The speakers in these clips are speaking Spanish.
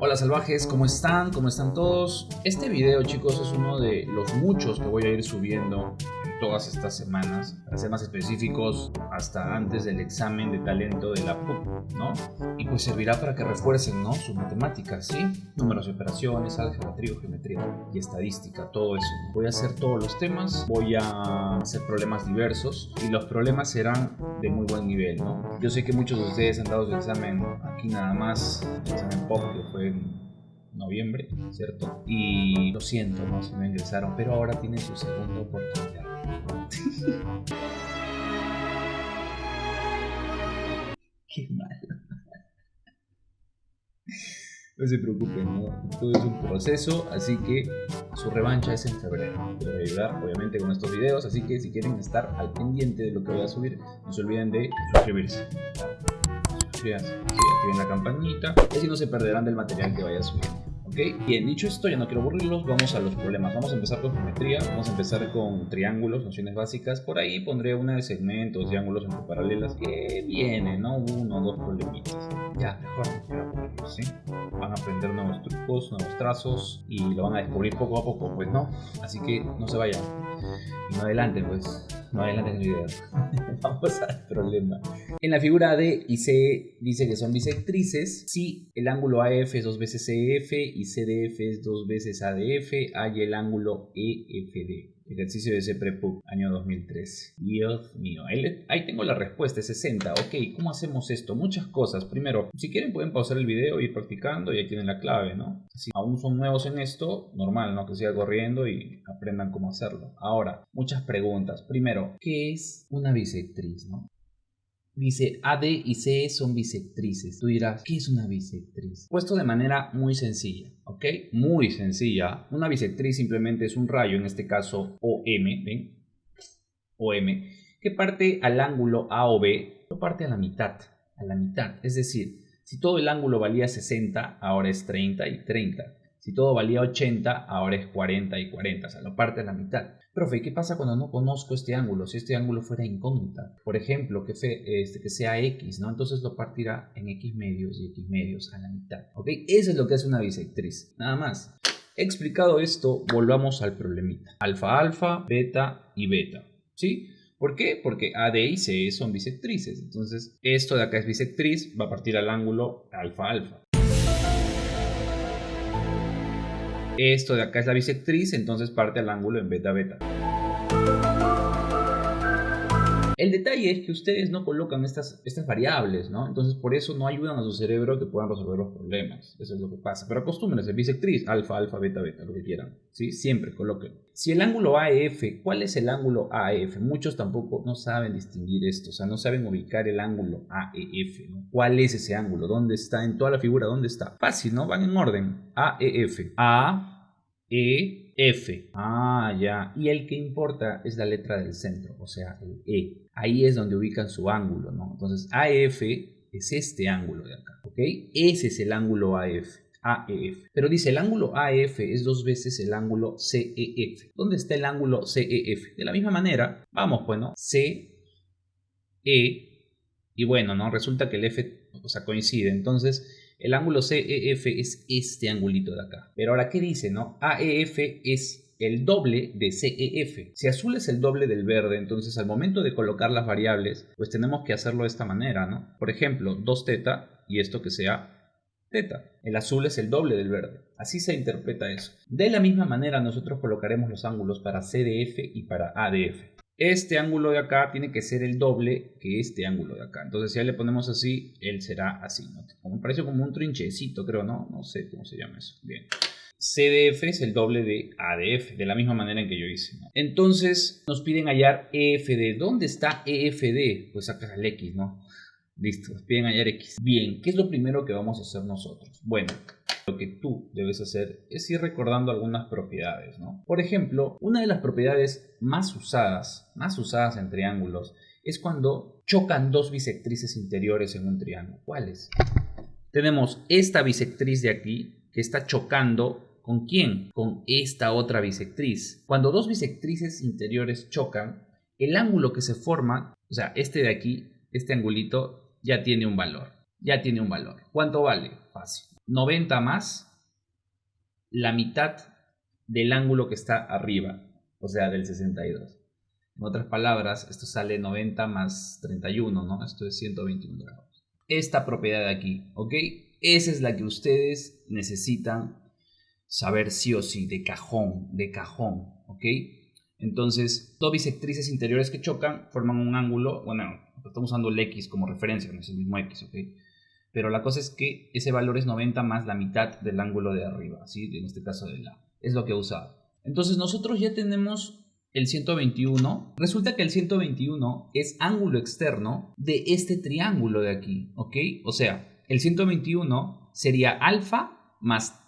Hola salvajes, ¿cómo están? ¿Cómo están todos? Este video, chicos, es uno de los muchos que voy a ir subiendo en todas estas semanas, para ser más específicos, hasta antes del examen de talento de la PUC, ¿no? Y pues servirá para que refuercen, ¿no? Sus matemáticas, ¿sí? Números de operaciones, álgebra, trigonometría y estadística, todo eso. Voy a hacer todos los temas, voy a hacer problemas diversos y los problemas serán de muy buen nivel, ¿no? Yo sé que muchos de ustedes han dado su examen aquí nada más, el examen POP, que fue en noviembre, ¿cierto? Y lo siento, ¿no? Si no ingresaron, pero ahora tienen su segunda oportunidad. Qué malo. No se preocupen, ¿no? Todo es un proceso, así que su revancha es en febrero. Te voy a ayudar, obviamente, con estos videos, así que si quieren estar al pendiente de lo que voy a subir, no se olviden de suscribirse. Suscríbanse, activen la campanita, y así no se perderán del material que vaya a subir. ¿Ok? Bien, dicho esto, ya no quiero aburrirlos, vamos a los problemas. Vamos a empezar con geometría, vamos a empezar con triángulos, nociones básicas. Por ahí pondré una de segmentos y ángulos entre paralelas que viene, ¿no? Uno o dos problemitas. Ya, mejor no quiero aburrirlos, ¿sí? Van a aprender nuevos trucos, nuevos trazos y lo van a descubrir poco a poco, pues no. Así que no se vayan. Y no adelanten, pues. No adelanten el video. Vamos al problema. En la figura AD y C dice que son bisectrices si el ángulo AF es 2 veces CF y CDF es 2 veces ADF, hay el ángulo EFD. Ejercicio de CPREPUC, año 2013. Dios mío, ahí tengo la respuesta, es 60. Ok, ¿cómo hacemos esto? Muchas cosas. Primero, si quieren pueden pausar el video y ir practicando y ahí tienen la clave, ¿no? Si aún son nuevos en esto, normal, ¿no? Que siga corriendo y aprendan cómo hacerlo. Ahora, muchas preguntas. Primero, ¿qué es una bisectriz, no? Dice AD y CE son bisectrices. Tú dirás, ¿qué es una bisectriz? Puesto de manera muy sencilla, ¿ok? Muy sencilla. Una bisectriz simplemente es un rayo, en este caso OM, ¿ven? OM, que parte al ángulo A o B, lo parte a la mitad. Es decir, si todo el ángulo valía 60, ahora es 30 y 30. Si todo valía 80, ahora es 40 y 40, o sea, lo parte a la mitad. Profe, ¿qué pasa cuando no conozco este ángulo? Si este ángulo fuera incógnita, por ejemplo, que sea X, ¿no? Entonces lo partirá en X medios y X medios a la mitad, ¿ok? Eso es lo que hace una bisectriz, nada más. Explicado esto, volvamos al problemita. Alfa, alfa, beta y beta, ¿sí? ¿Por qué? Porque AD y CE son bisectrices. Entonces, esto de acá es bisectriz, va a partir al ángulo alfa, alfa. Esto de acá es la bisectriz, entonces parte al ángulo en beta, beta. El detalle es que ustedes no colocan estas variables, ¿no? Entonces por eso no ayudan a su cerebro a que puedan resolver los problemas. Eso es lo que pasa. Pero acostúmbrense, bisectriz, alfa, alfa, beta, beta, lo que quieran, ¿sí? Siempre coloquen. Si el ángulo AEF, ¿cuál es el ángulo AEF? Muchos tampoco no saben distinguir esto, o sea, no saben ubicar el ángulo AEF, ¿no? ¿Cuál es ese ángulo? ¿Dónde está? En toda la figura, ¿dónde está? Fácil, ¿no? Van en orden. AEF. F. Ah, ya. Y el que importa es la letra del centro, o sea, el E. Ahí es donde ubican su ángulo, ¿no? Entonces, AF es este ángulo de acá, ¿ok? Ese es el ángulo AF. AEF. Pero dice, el ángulo AF es 2 veces el ángulo CEF. ¿Dónde está el ángulo CEF? De la misma manera, vamos, pues, ¿no? CE, y bueno, ¿no? Resulta que el F, o sea, coincide. Entonces, el ángulo CEF es este angulito de acá. Pero ahora, ¿qué dice, no? AEF es el doble de CEF. Si azul es el doble del verde, entonces al momento de colocar las variables, pues tenemos que hacerlo de esta manera, ¿no? Por ejemplo, 2 teta y esto que sea teta. El azul es el doble del verde. Así se interpreta eso. De la misma manera nosotros colocaremos los ángulos para CDF y para ADF. Este ángulo de acá tiene que ser el doble que este ángulo de acá. Entonces si ya le ponemos así, él será así, ¿no? Como parece como un trinchecito, creo, ¿no? No sé cómo se llama eso. Bien. CDF es el doble de ADF, de la misma manera en que yo hice, ¿no? Entonces nos piden hallar EFD. ¿Dónde está EFD? Pues sacas al X, ¿no? Listo, nos piden hallar X. Bien, ¿qué es lo primero que vamos a hacer nosotros? Bueno, lo que tú debes hacer es ir recordando algunas propiedades, ¿no? Por ejemplo, una de las propiedades más usadas en triángulos es cuando chocan dos bisectrices interiores en un triángulo. ¿Cuáles? Tenemos esta bisectriz de aquí que está chocando ¿con quién? Con esta otra bisectriz. Cuando dos bisectrices interiores chocan, el ángulo que se forma, o sea, este de aquí, este angulito, ya tiene un valor. ¿Cuánto vale? Fácil. 90 más la mitad del ángulo que está arriba, o sea, del 62. En otras palabras, esto sale 90 más 31, ¿no? Esto es 121 grados. Esta propiedad de aquí, ¿ok? Esa es la que ustedes necesitan saber sí o sí, de cajón, ¿ok? Entonces, dos bisectrices interiores que chocan forman un ángulo, bueno, estamos usando el X como referencia, no es el mismo X, ¿ok? Pero la cosa es que ese valor es 90 más la mitad del ángulo de arriba, ¿sí? En este caso de la. Es lo que he usado. Entonces nosotros ya tenemos el 121. Resulta que el 121 es ángulo externo de este triángulo de aquí, ¿ok? O sea, el 121 sería alfa más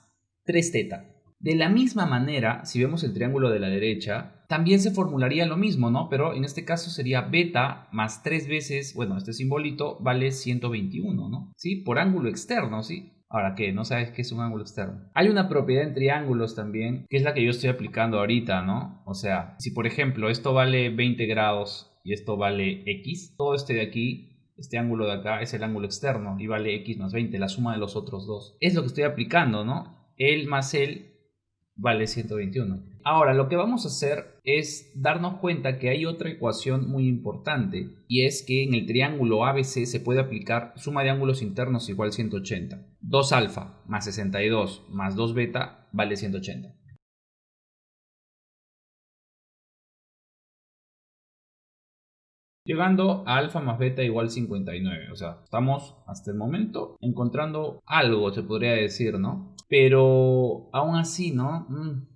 3 teta. De la misma manera, si vemos el triángulo de la derecha, también se formularía lo mismo, ¿no? Pero en este caso sería beta más 3 veces, bueno, este simbolito vale 121, ¿no? ¿Sí? Por ángulo externo, ¿sí? Ahora, ¿qué? ¿No sabes qué es un ángulo externo? Hay una propiedad en triángulos también, que es la que yo estoy aplicando ahorita, ¿no? O sea, si por ejemplo esto vale 20 grados y esto vale X, todo este de aquí, este ángulo de acá es el ángulo externo y vale X más 20, la suma de los otros dos. Es lo que estoy aplicando, ¿no? Él más él vale 121. Ahora, lo que vamos a hacer es darnos cuenta que hay otra ecuación muy importante, y es que en el triángulo ABC se puede aplicar suma de ángulos internos igual 180. 2 alfa más 62 más 2 beta vale 180. Llegando a alfa más beta igual 59. O sea, estamos hasta el momento encontrando algo, se podría decir, ¿no? Pero aún así, ¿no?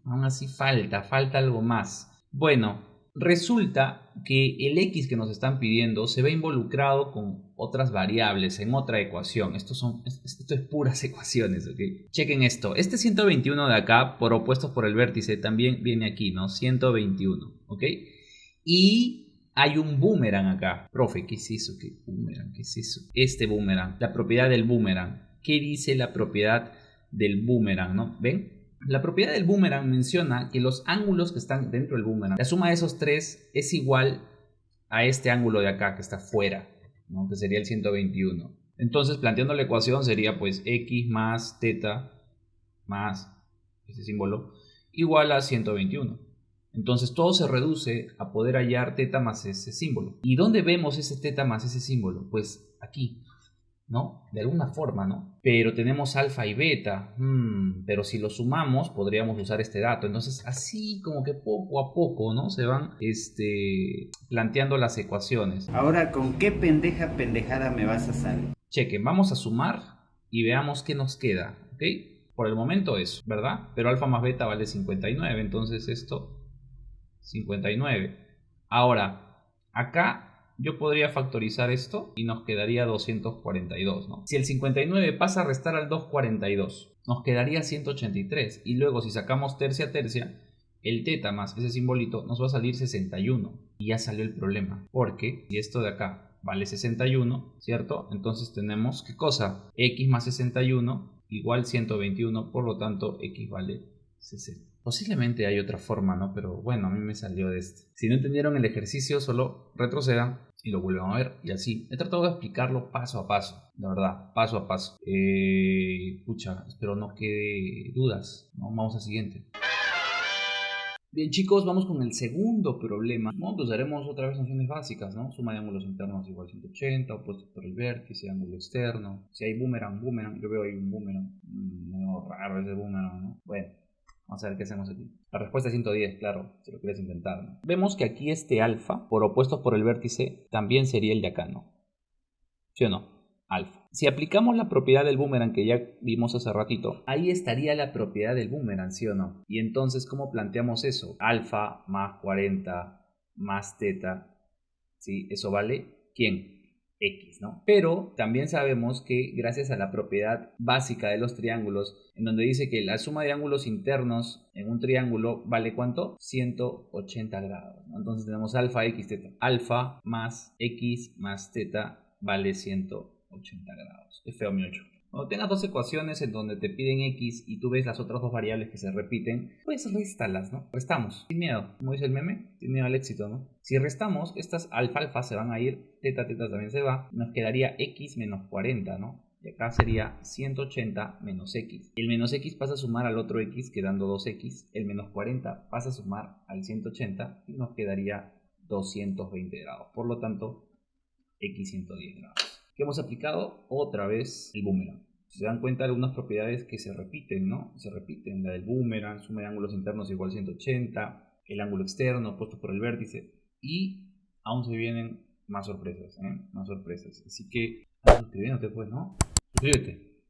Aún así falta algo más. Bueno, resulta que el X que nos están pidiendo se ve involucrado con otras variables en otra ecuación. Esto es puras ecuaciones, ¿ok? Chequen esto. Este 121 de acá, por opuestos por el vértice, también viene aquí, ¿no? 121, ¿ok? Y hay un boomerang acá. Profe, ¿qué es eso? ¿Qué boomerang? ¿Qué es eso? Este boomerang, la propiedad del boomerang. ¿Qué dice la propiedad del boomerang, no? ¿Ven? La propiedad del boomerang menciona que los ángulos que están dentro del boomerang, la suma de esos tres es igual a este ángulo de acá que está fuera, ¿no? Que sería el 121. Entonces, planteando la ecuación sería pues x más teta más ese símbolo igual a 121. Entonces todo se reduce a poder hallar teta más ese símbolo. ¿Y dónde vemos ese teta más ese símbolo? Pues aquí, ¿no? De alguna forma, ¿no? Pero tenemos alfa y beta. Pero si lo sumamos, podríamos usar este dato. Entonces, así como que poco a poco, ¿no? Se van planteando las ecuaciones. Ahora, ¿con qué pendejada me vas a salir? Chequen, vamos a sumar y veamos qué nos queda, ¿ok? Por el momento eso, ¿verdad? Pero alfa más beta vale 59, entonces esto 59. Ahora, acá yo podría factorizar esto y nos quedaría 242, ¿no? Si el 59 pasa a restar al 242, nos quedaría 183. Y luego si sacamos tercia a tercia, el teta más ese simbolito nos va a salir 61. Y ya salió el problema, porque si esto de acá vale 61, ¿cierto? Entonces tenemos, ¿qué cosa? X más 61 igual 121, por lo tanto X vale 60. Posiblemente hay otra forma, ¿no? Pero bueno, a mí me salió de este. Si no entendieron el ejercicio, solo retrocedan y lo vuelvan a ver. Y así, he tratado de explicarlo paso a paso, de verdad, paso a paso. Pucha, espero no quede dudas, ¿no? Vamos al siguiente. Bien chicos, vamos con el segundo problema, ¿no? Pues haremos otra vez nociones básicas, ¿no? Suma de ángulos internos igual a 180, opuestos por el vértice, ángulo externo. Si hay boomerang, yo veo ahí un boomerang. Medio raro ese boomerang, ¿no? Bueno. Vamos a ver qué hacemos aquí. La respuesta es 110, claro, si lo quieres intentar, ¿no? Vemos que aquí este alfa, por opuestos por el vértice, también sería el de acá, ¿no? ¿Sí o no? Alfa. Si aplicamos la propiedad del boomerang que ya vimos hace ratito, ahí estaría la propiedad del boomerang, ¿sí o no? Y entonces, ¿cómo planteamos eso? Alfa más 40 más teta, ¿sí? Eso vale, ¿quién? X, ¿no? Pero también sabemos que gracias a la propiedad básica de los triángulos, en donde dice que la suma de ángulos internos en un triángulo vale ¿cuánto? 180 grados, ¿no? Entonces tenemos alfa, x, teta. Alfa más x más teta vale 180 grados. Es feo mi 8. Cuando tengas dos ecuaciones en donde te piden x y tú ves las otras dos variables que se repiten, pues réstalas, ¿no? Restamos, sin miedo, como dice el meme, sin miedo al éxito, ¿no? Si restamos, estas alfa alfa se van a ir, teta teta también se va, nos quedaría x menos 40, ¿no? Y acá sería 180 menos x. El menos x pasa a sumar al otro x quedando 2x. El menos 40 pasa a sumar al 180 y nos quedaría 220 grados. Por lo tanto, x 110 grados. ¿Qué hemos aplicado? Otra vez el boomerang. Se dan cuenta de algunas propiedades que se repiten, ¿no? Se repiten. La del boomerang, suma de ángulos internos igual 180, el ángulo externo puesto por el vértice. Y aún se vienen más sorpresas, Más sorpresas. Así que, suscribiéndote pues, ¿no? Suscríbete.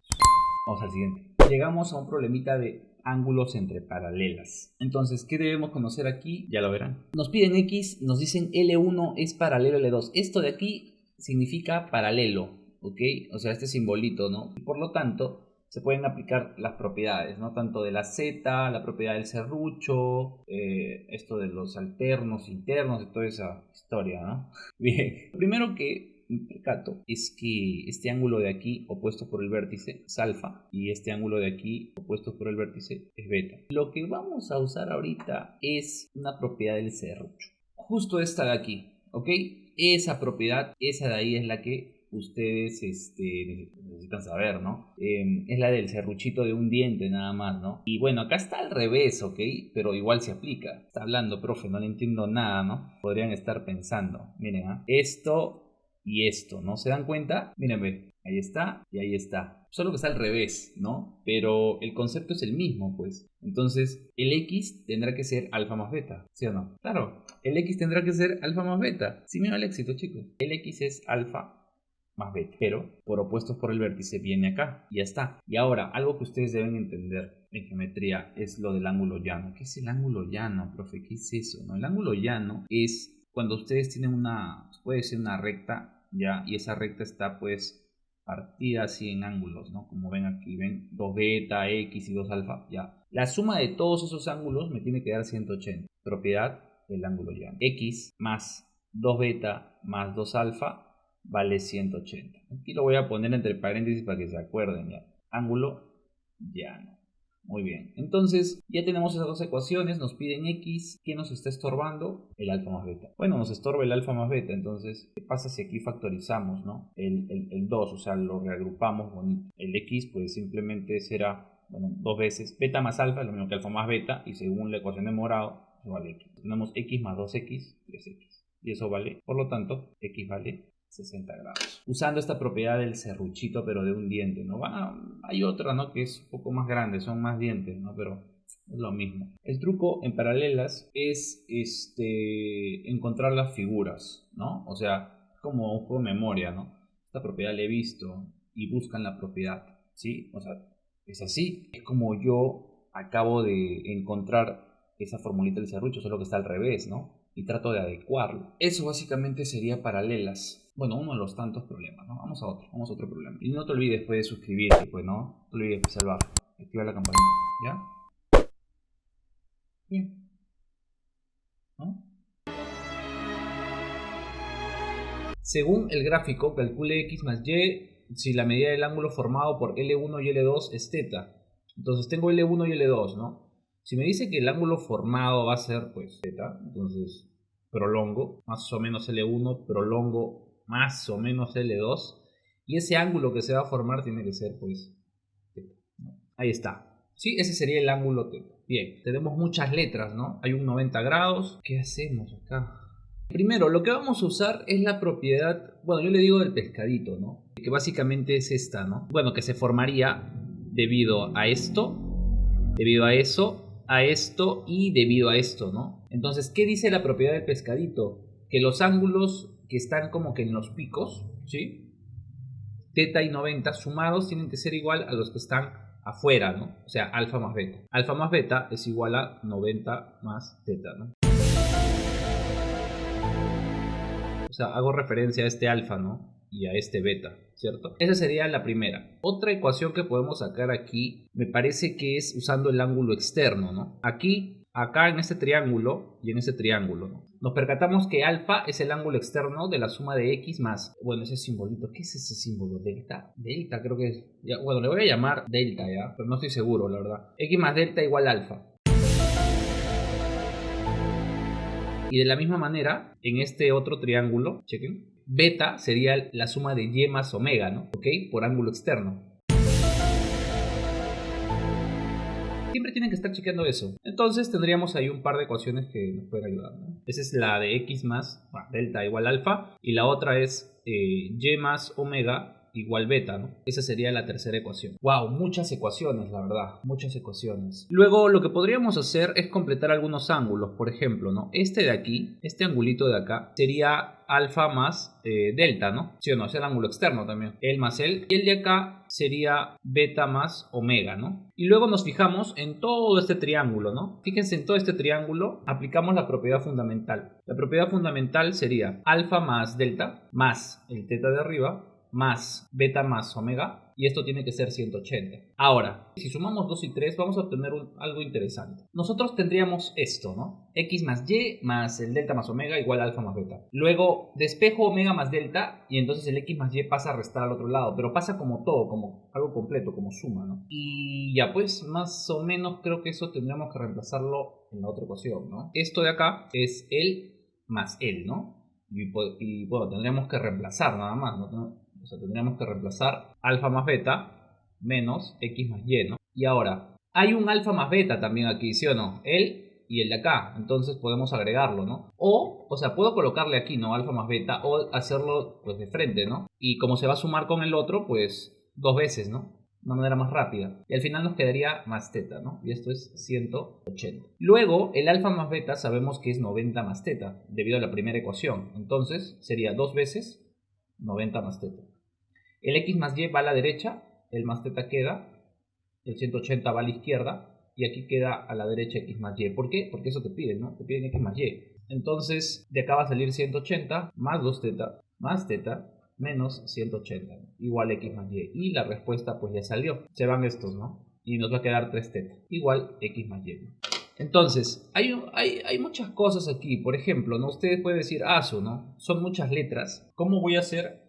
Vamos al siguiente. Llegamos a un problemita de ángulos entre paralelas. Entonces, ¿qué debemos conocer aquí? Ya lo verán. Nos piden X, nos dicen L1 es paralelo a L2. Esto de aquí significa paralelo, ¿ok? O sea, este simbolito, ¿no? Y por lo tanto, se pueden aplicar las propiedades, ¿no? Tanto de la Z, la propiedad del serrucho, esto de los alternos, internos, y toda esa historia, ¿no? Bien, lo primero que me percato es que este ángulo de aquí opuesto por el vértice es alfa y este ángulo de aquí opuesto por el vértice es beta. Lo que vamos a usar ahorita es una propiedad del serrucho, justo esta de aquí, ¿ok? Esa propiedad, esa de ahí es la que ustedes necesitan saber, ¿no? Es la del serruchito de un diente nada más, ¿no? Y bueno, acá está al revés, ¿ok? Pero igual se aplica. Está hablando, profe, no le entiendo nada, ¿no? Podrían estar pensando, miren, esto y esto, ¿no? ¿Se dan cuenta? Miren, ve, ahí está y ahí está. Solo que está al revés, ¿no? Pero el concepto es el mismo, pues. Entonces, el X tendrá que ser alfa más beta, ¿sí o no? Claro, el X tendrá que ser alfa más beta. Sí, mira el éxito, chicos. El X es alfa más beta, pero por opuestos por el vértice viene acá, y ya está. Y ahora, algo que ustedes deben entender en geometría es lo del ángulo llano. ¿Qué es el ángulo llano, profe? ¿Qué es eso? ¿No? El ángulo llano es cuando ustedes tienen puede ser una recta, ya, y esa recta está pues partida así en ángulos, ¿no? Como ven aquí, ven 2 beta, x y 2 alfa, ya. La suma de todos esos ángulos me tiene que dar 180. Propiedad del ángulo llano. X más 2 beta más 2 alfa vale 180. Aquí lo voy a poner entre paréntesis para que se acuerden ya. Ángulo llano. Muy bien. Entonces, ya tenemos esas dos ecuaciones. Nos piden X. ¿Qué nos está estorbando? El alfa más beta. Bueno, nos estorba el alfa más beta. Entonces, ¿qué pasa si aquí factorizamos, ¿no? El 2, o sea, lo reagrupamos bonito. El X, pues simplemente será, bueno, 2 veces beta más alfa, lo mismo que alfa más beta. Y según la ecuación de morado, eso vale X. Tenemos X más 2X, 3X. Y eso vale, por lo tanto, X vale 60 grados. Usando esta propiedad del serruchito, pero de un diente, ¿no? Hay otra, ¿no? Que es un poco más grande, son más dientes, ¿no? Pero es lo mismo. El truco en paralelas es encontrar las figuras, ¿no? O sea, como un juego de memoria, ¿no? Esta propiedad la he visto y buscan la propiedad, ¿sí? O sea, es así. Es como yo acabo de encontrar esa formulita del serrucho, solo que está al revés, ¿no? Y trato de adecuarlo. Eso básicamente sería paralelas. Bueno, uno de los tantos problemas, ¿no? Vamos a otro problema. Y no te olvides pues de suscribirte, pues, ¿no? No te olvides de salvar, activar la campanita, ¿ya? Bien. ¿No? Según el gráfico, calcule X más Y si la medida del ángulo formado por L1 y L2 es θ. Entonces tengo L1 y L2, ¿no? Si me dice que el ángulo formado va a ser, pues, θ, entonces prolongo más o menos L1, prolongo más o menos L2, y ese ángulo que se va a formar tiene que ser, pues, θ. Ahí está. Sí, ese sería el ángulo θ. Bien, tenemos muchas letras, ¿no? Hay un 90 grados. ¿Qué hacemos acá? Primero, lo que vamos a usar es la propiedad, bueno, yo le digo del pescadito, ¿no? Que básicamente es esta, ¿no? Bueno, que se formaría debido a esto, debido a eso, a esto y debido a esto, ¿no? Entonces, ¿qué dice la propiedad del pescadito? Que los ángulos que están como que en los picos, ¿sí? Θ y 90 sumados tienen que ser igual a los que están afuera, ¿no? O sea, alfa más beta. Alfa más beta es igual a 90 más θ, ¿no? O sea, hago referencia a este alfa, ¿no? Y a este beta, ¿cierto? Esa sería la primera. Otra ecuación que podemos sacar aquí, me parece que es usando el ángulo externo, ¿no? Aquí, acá en este triángulo y en este triángulo, ¿no? Nos percatamos que alfa es el ángulo externo de la suma de x más, bueno, ese simbolito, ¿qué es ese símbolo? ¿Delta? Delta creo que es. Ya, bueno, le voy a llamar delta, ¿ya? Pero no estoy seguro, la verdad. X más delta igual a alfa. Y de la misma manera, en este otro triángulo, chequen, Beta sería la suma de y más omega, ¿no? ¿Ok? Por ángulo externo. Siempre tienen que estar chequeando eso. Entonces tendríamos ahí un par de ecuaciones que nos pueden ayudar, ¿no? Esa es la de x más delta igual alfa. Y la otra es y más omega igual beta, ¿no? Esa sería la tercera ecuación. Wow, muchas ecuaciones, la verdad, muchas ecuaciones. Luego lo que podríamos hacer es completar algunos ángulos. Por ejemplo, ¿no? Este de aquí, este angulito de acá, sería alfa más delta, ¿no? ¿Sí o no? Es el ángulo externo también. El más el. Y el de acá sería beta más omega, ¿no? Y luego nos fijamos en todo este triángulo, ¿no? Fíjense en todo este triángulo, aplicamos la propiedad fundamental. La propiedad fundamental sería alfa más delta más el teta de arriba más beta más omega, y esto tiene que ser 180. Ahora, si sumamos 2 y 3 vamos a obtener algo interesante. Nosotros tendríamos esto, ¿no? X más y más el delta más omega igual a alfa más beta. Luego despejo omega más delta y entonces el X más y pasa a restar al otro lado, pero pasa como todo, como algo completo, como suma, ¿no? Y ya pues más o menos creo que eso tendríamos que reemplazarlo en la otra ecuación, ¿no? Esto de acá es el más el, ¿no? Y bueno, tendríamos que reemplazar nada más, ¿no? O sea, tendríamos que reemplazar alfa más beta menos x más y, ¿no? Y ahora, hay un alfa más beta también aquí, ¿sí o no? Él y el de acá, entonces podemos agregarlo, ¿no? O sea, puedo colocarle aquí, ¿no? Alfa más beta, o hacerlo pues de frente, ¿no? Y como se va a sumar con el otro, pues 2 veces, ¿no? De una manera más rápida. Y al final nos quedaría más teta, ¿no? Y esto es 180. Luego, el alfa más beta sabemos que es 90 más teta, debido a la primera ecuación. Entonces, sería 2 veces 90 más teta. El x más y va a la derecha, el más teta queda, el 180 va a la izquierda, y aquí queda a la derecha x más y. ¿Por qué? Porque eso te piden, ¿no? Te piden x más y. Entonces, de acá va a salir 180 más 2 teta más teta menos 180, ¿no? Igual x más y. Y la respuesta pues ya salió. Se van estos, ¿no? Y nos va a quedar 3 teta igual x más y, ¿no? Entonces, hay muchas cosas aquí. Por ejemplo, ¿no? Ustedes pueden decir, ¿no? Son muchas letras. ¿Cómo voy a hacer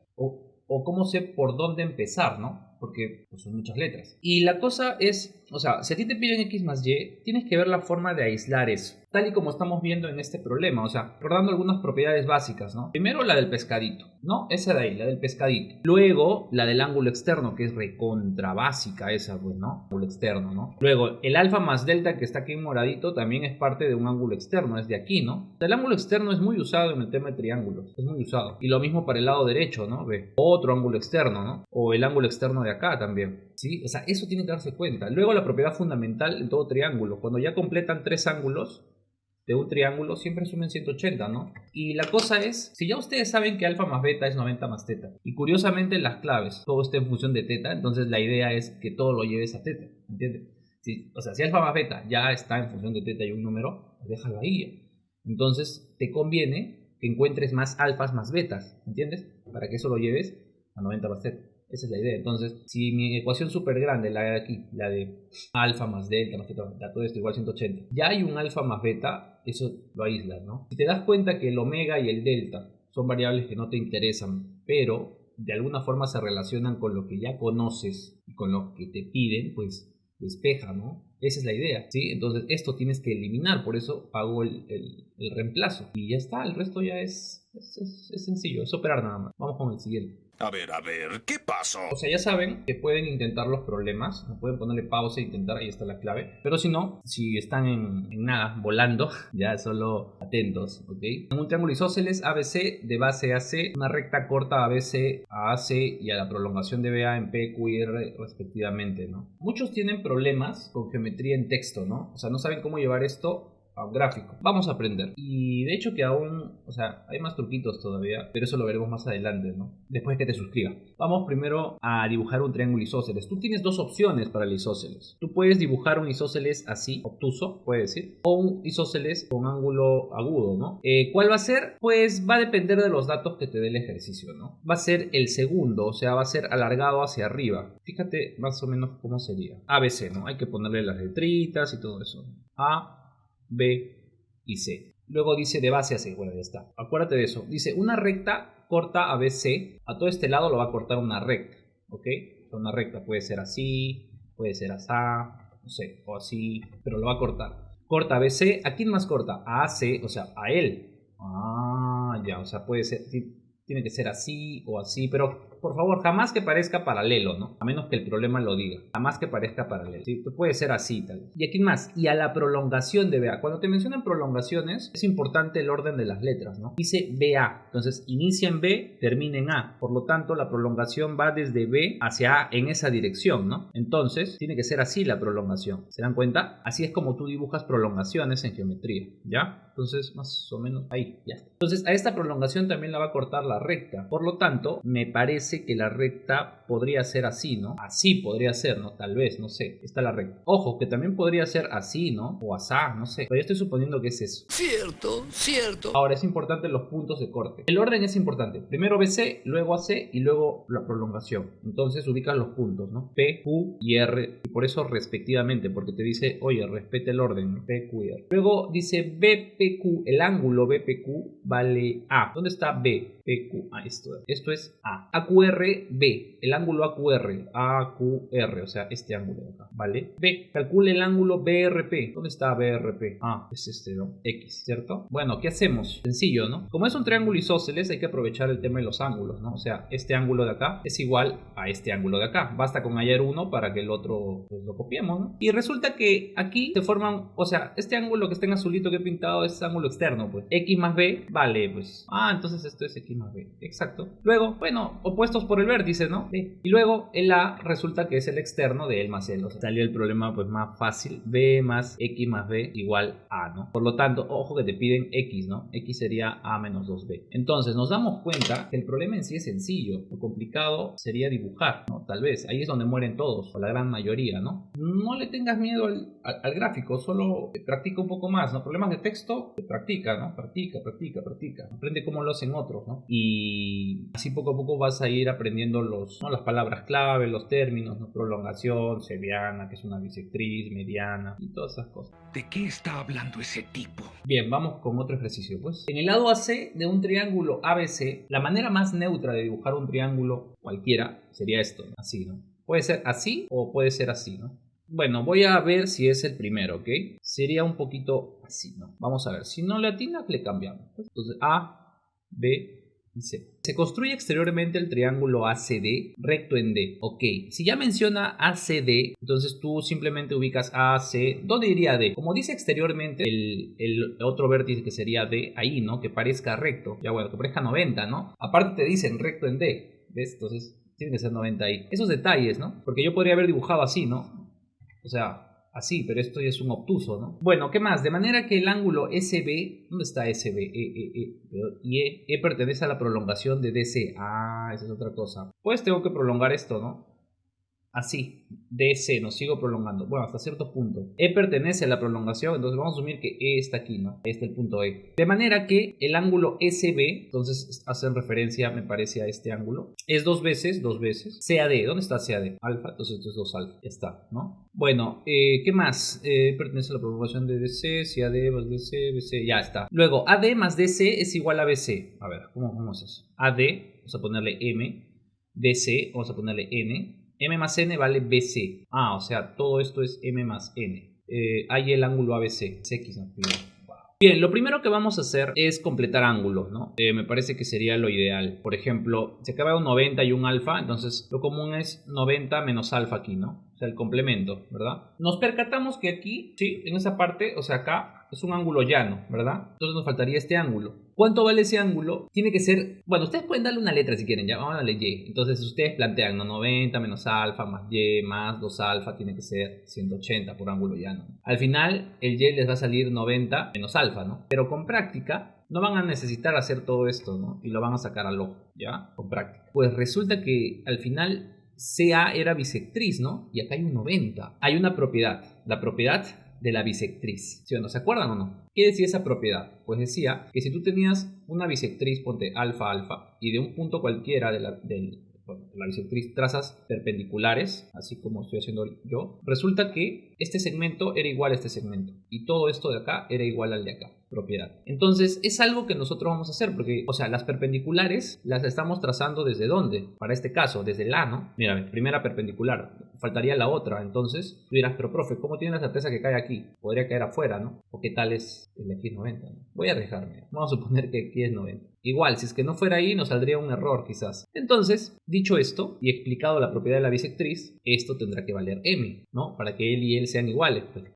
o cómo sé por dónde empezar, ¿no? Porque pues, son muchas letras. Y la cosa es, o sea, si a ti te piden x más y, tienes que ver la forma de aislar eso, tal y como estamos viendo en este problema, o sea, recordando algunas propiedades básicas, ¿no? Primero la del pescadito, ¿no? Esa de ahí, la del pescadito. Luego la del ángulo externo, que es recontra básica esa, pues, ¿no? Ángulo externo, ¿no? Luego el alfa más delta, que está aquí en moradito, también es parte de un ángulo externo, es de aquí, ¿no? El ángulo externo es muy usado en el tema de triángulos, es muy usado. Y lo mismo para el lado derecho, ¿no? Ve, otro ángulo externo, ¿no? O el ángulo externo de acá también, ¿sí? O sea, eso tienen que darse cuenta. Luego la propiedad fundamental en todo triángulo, cuando ya completan 3 ángulos de un triángulo, siempre sumen 180, ¿no? Y la cosa es, si ya ustedes saben que alfa más beta es 90 más teta, y curiosamente las claves, todo está en función de teta, entonces la idea es que todo lo lleves a teta, ¿entiendes? O sea, si alfa más beta ya está en función de teta y un número, pues déjalo ahí. Entonces te conviene que encuentres más alfas más betas, ¿entiendes? Para que eso lo lleves a 90 más teta. Esa es la idea. Entonces, si mi ecuación súper grande, la de aquí, la de alfa más delta más teta, todo esto igual 180, ya hay un alfa más beta, eso lo aíslas, ¿no? Si te das cuenta que el omega y el delta son variables que no te interesan, pero de alguna forma se relacionan con lo que ya conoces y con lo que te piden, pues despeja, ¿no? Esa es la idea, ¿sí? Entonces esto tienes que eliminar, por eso hago el reemplazo. Y ya está, el resto ya es sencillo, es operar nada más. Vamos con el siguiente. A ver, ¿qué pasó? O sea, ya saben que pueden intentar los problemas, no pueden ponerle pausa e intentar, ahí está la clave. Pero si no, si están en nada, volando, ya solo atentos, ¿ok? En un triángulo isósceles ABC de base AC, una recta corta ABC a AC y a la prolongación de BA en P, Q y R respectivamente, ¿no? Muchos tienen problemas con geometría en texto, ¿no? O sea, no saben cómo llevar esto a un gráfico. Vamos a aprender. Y de hecho que aún, o sea, hay más truquitos todavía, pero eso lo veremos más adelante, ¿no? Después que te suscribas. Vamos primero a dibujar un triángulo isósceles. Tú tienes dos opciones para el isósceles. Tú puedes dibujar un isósceles así, obtuso, puede decir, o un isósceles con ángulo agudo, ¿no? ¿Cuál va a ser? Pues va a depender de los datos que te dé el ejercicio, ¿no? Va a ser el segundo, o sea, va a ser alargado hacia arriba. Fíjate más o menos cómo sería. ABC, ¿no? Hay que ponerle las letritas y todo eso. A, B y C. Luego dice de base a C. Bueno, ya está. Acuérdate de eso. Dice una recta corta ABC. A todo este lado lo va a cortar una recta. ¿Ok? Una recta puede ser así, puede ser así, no sé, o así, pero lo va a cortar. Corta ABC. ¿A quién más corta? A AC, o sea, a él. Ah, ya, o sea, puede ser. tiene que ser así o así, pero por favor, jamás que parezca paralelo, ¿no? A menos que el problema lo diga. Jamás que parezca paralelo. ¿Sí? Puede ser así, tal vez. Y aquí más. Y a la prolongación de BA. Cuando te mencionan prolongaciones, es importante el orden de las letras, ¿no? Dice BA. Entonces, inicia en B, termina en A. Por lo tanto, la prolongación va desde B hacia A en esa dirección, ¿no? Entonces, tiene que ser así la prolongación. ¿Se dan cuenta? Así es como tú dibujas prolongaciones en geometría, ¿ya? Entonces, más o menos ahí, ya está. Entonces, a esta prolongación también la va a cortar la recta. Por lo tanto, me parece que la recta podría ser así, ¿no? Así podría ser, ¿no? Tal vez, no sé. Está la recta. Ojo, que también podría ser así, ¿no? O asá, no sé. Pero yo estoy suponiendo que es eso. Cierto, cierto. Ahora, es importante los puntos de corte. El orden es importante. Primero BC, luego AC y luego la prolongación. Entonces, ubicas los puntos, ¿no? P, Q y R. Y por eso respectivamente, porque te dice, oye, respeta el orden, ¿no? P, Q y R. Luego dice BPQ, el ángulo BPQ vale A. ¿Dónde está B? PQ. Ah, esto es A. AQR, B. El ángulo AQR. AQR, o sea, este ángulo de acá, ¿vale? B. Calcule el ángulo BRP. ¿Dónde está BRP? Ah, es este, ¿no? X, ¿cierto? Bueno, ¿qué hacemos? Sencillo, ¿no? Como es un triángulo isósceles, hay que aprovechar el tema de los ángulos, ¿no? O sea, este ángulo de acá es igual a este ángulo de acá. Basta con hallar uno para que el otro, pues, lo copiemos, ¿no? Y resulta que aquí se forman, o sea, este ángulo que está en azulito que he pintado es ángulo externo, pues. X más B vale, pues. Ah, entonces esto es X más B. Exacto. Luego, bueno, opuestos por el vértice, ¿no? B. Y luego el A resulta que es el externo de él más él. O sea, salió el problema pues más fácil. B más X más B igual A, ¿no? Por lo tanto, ojo que te piden X, ¿no? X sería A menos 2B. Entonces, nos damos cuenta que el problema en sí es sencillo. Lo complicado sería dibujar, ¿no? Tal vez. Ahí es donde mueren todos, o la gran mayoría, ¿no? No le tengas miedo al gráfico, solo practica un poco más, ¿no? Problemas de texto, practica, ¿no? Practica. Aprende cómo lo hacen otros, ¿no? Y así poco a poco vas a ir aprendiendo ¿no? las palabras clave, los términos, ¿no? Prolongación, cebiana, que es una bisectriz, mediana y todas esas cosas. ¿De qué está hablando ese tipo? Bien, vamos con otro ejercicio, pues. En el lado AC de un triángulo ABC, la manera más neutra de dibujar un triángulo cualquiera sería esto, ¿no? Así, ¿no? Puede ser así o puede ser así, ¿no? Bueno, voy a ver si es el primero, ¿ok? Sería un poquito así, ¿no? Vamos a ver. Si no le atinas, le cambiamos. Entonces, A, B y C. Se construye exteriormente el triángulo ACD recto en D. Ok, si ya menciona ACD, entonces tú simplemente ubicas AC. ¿Dónde iría D? Como dice exteriormente, el otro vértice que sería D, ahí, ¿no? Que parezca recto. Ya bueno, que parezca 90, ¿no? Aparte te dicen recto en D. ¿Ves? Entonces tiene que ser 90 ahí. Esos detalles, ¿no? Porque yo podría haber dibujado así, ¿no? O sea, así, pero esto ya es un obtuso, ¿no? Bueno, ¿qué más? De manera que el ángulo SB, ¿dónde está SB? Y E pertenece a la prolongación de DC. Ah, esa es otra cosa. Pues tengo que prolongar esto, ¿no? Así, DC, nos sigo prolongando. Bueno, hasta cierto punto. E pertenece a la prolongación, entonces vamos a asumir que E está aquí, ¿no? Ahí está el punto E. De manera que el ángulo SB, entonces hacen referencia, me parece, a este ángulo. Es dos veces. CAD, ¿dónde está CAD? Alfa, entonces esto es 2 alfa. Ya está, ¿no? Bueno, ¿qué más? Pertenece a la prolongación de DC, CAD más DC, BC, ya está. Luego, AD más DC es igual a BC. A ver, ¿cómo es eso? AD, vamos a ponerle M. DC, vamos a ponerle N. M más N vale BC. Ah, o sea, todo esto es M más N. Hay el ángulo ABC. Es X, ¿no? Wow. Bien, lo primero que vamos a hacer es completar ángulos, ¿no? Me parece que sería lo ideal. Por ejemplo, se acaba un 90 y un alfa, entonces lo común es 90 menos alfa aquí, ¿no? O sea, el complemento, ¿verdad? Nos percatamos que aquí, sí, en esa parte, o sea, acá es un ángulo llano, ¿verdad? Entonces nos faltaría este ángulo. ¿Cuánto vale ese ángulo? Tiene que ser... Bueno, ustedes pueden darle una letra si quieren, ya, vamos a darle Y. Entonces ustedes plantean, ¿no? 90 menos alfa más Y más 2 alfa tiene que ser 180 por ángulo llano. Al final, el Y les va a salir 90 menos alfa, ¿no? Pero con práctica no van a necesitar hacer todo esto, ¿no? Y lo van a sacar al ojo, ¿ya? Con práctica. Pues resulta que al final CA era bisectriz, ¿no? Y acá hay un 90. Hay una propiedad, la propiedad de la bisectriz. ¿Sí o no? ¿Se acuerdan o no? ¿Qué decía esa propiedad? Pues decía que si tú tenías una bisectriz, ponte alfa, alfa, y de un punto cualquiera de la bisectriz trazas perpendiculares, así como estoy haciendo yo, resulta que este segmento era igual a este segmento, y todo esto de acá era igual al de acá. Propiedad. Entonces es algo que nosotros vamos a hacer porque, o sea, las perpendiculares las estamos trazando ¿desde dónde? Para este caso, desde el A, ¿no? Mira, primera perpendicular, faltaría la otra, entonces tú dirás, pero profe, ¿cómo tiene la certeza que cae aquí? Podría caer afuera, ¿no? ¿O qué tal es el de aquí es 90? ¿No? Voy a arriesgarme, vamos a suponer que aquí es 90. Igual, si es que no fuera ahí, nos saldría un error quizás. Entonces, dicho esto y explicado la propiedad de la bisectriz, esto tendrá que valer m, ¿no? Para que él y él sean iguales, pues.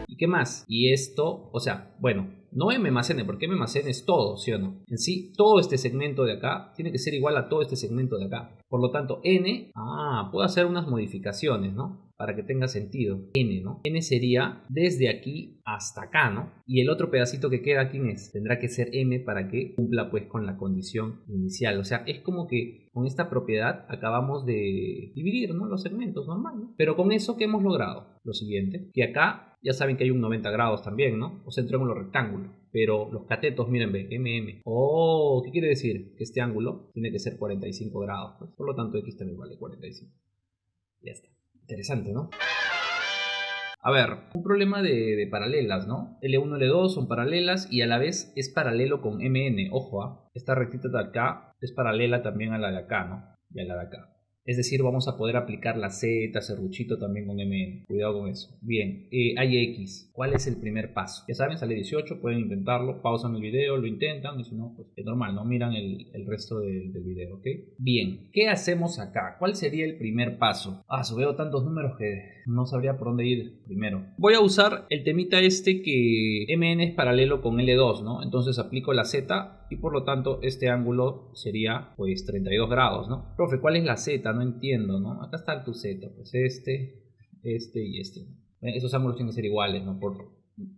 ¿Y qué más? Y esto, o sea, bueno, no m más n, porque m más n es todo, ¿sí o no? En sí, todo este segmento de acá tiene que ser igual a todo este segmento de acá. Por lo tanto, n, puedo hacer unas modificaciones, ¿no? Para que tenga sentido. N, ¿no? N sería desde aquí hasta acá, ¿no? Y el otro pedacito que queda, ¿quién es? Tendrá que ser m para que cumpla pues con la condición inicial. O sea, es como que con esta propiedad acabamos de dividir, ¿no? Los segmentos, normal, ¿no? Pero con eso, ¿qué hemos logrado? Lo siguiente, que acá ya saben que hay un 90 grados también, ¿no? O centro ángulo rectángulo. Pero los catetos, miren, ve, MM. Oh, ¿qué quiere decir? Que este ángulo tiene que ser 45 grados. Pues. Por lo tanto, X también vale 45. Ya está. Interesante, ¿no? A ver, un problema de paralelas, ¿no? L1 y L2 son paralelas y a la vez es paralelo con MN. Ojo, esta rectita de acá es paralela también a la de acá, ¿no? Y a la de acá. Es decir, vamos a poder aplicar la Z, serruchito también con MN. Cuidado con eso. Bien, hay X. ¿Cuál es el primer paso? Ya saben, sale 18, pueden intentarlo. Pausan el video, lo intentan. Y si no, pues es normal, no miran el resto del video, ¿ok? Bien, ¿qué hacemos acá? ¿Cuál sería el primer paso? Veo tantos números que no sabría por dónde ir primero. Voy a usar el temita este que MN es paralelo con L2, ¿no? Entonces aplico la Z y por lo tanto este ángulo sería pues 32 grados, ¿no? Profe, ¿cuál es la Z? No entiendo, ¿no? Acá está tu Z, pues este y este. Esos ángulos tienen que ser iguales, ¿no? Por